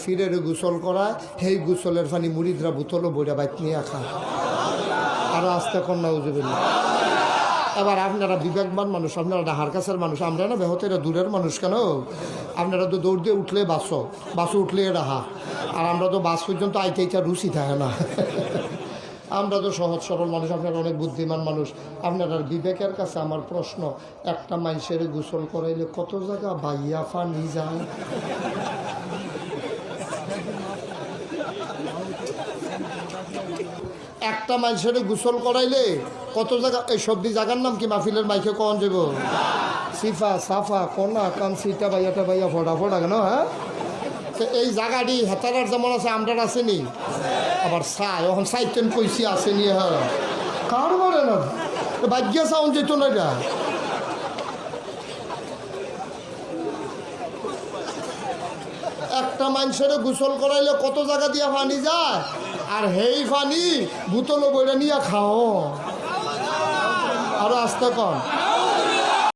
ফিরের গোসল করায়, সেই গোসলের পানি মুড়িদরা বোতলও বইরা বাইক নিয়ে খায়। আরো আস্তে কন্যা উজুবিল্লা। এবার আপনারা বিবেকবান মানুষ, আপনারা ডাহার কাছের মানুষ, আমরা না বেহতেরা দূরের মানুষ কেন? আপনারা তো দৌড় দিয়ে উঠলে বাসও উঠলে রাহা, আর আমরা তো বাস পর্যন্ত আইতে রুচি থাকে না। আমরা তো সহজ সরল মানুষ, আপনারা অনেক বুদ্ধিমান মানুষ। আপনারা বিবেকের কাছে আমার প্রশ্ন, একটা মানুষের গোসল করাইলে কত জায়গা বাইয়া ফানি যায়? একটা মানুষের গোসল করাইলে কত জায়গা? এই সবজি জায়গার নাম কি মাহফিলের মাইকে কন যাব? সিফা সাফা কনা কান সিটা বাইয়াটা বাইয়া ফোটা ফোটা কেন? হ্যাঁ, তো এই জায়গাটি হেতারার যেমন আছে আমরার আসেনি, আবার চাই এখন চাইতেন কইসি আসেনি। হ্যাঁ, কার বলে না ভাগ্য চাউন যেত না। এটা একটা মানুষের গোসল করাইলে কত জায়গা দিয়া পানি যায়, আর হেই পানি বোতল বইটা নিয়ে খাও। আরো আস্তে কম।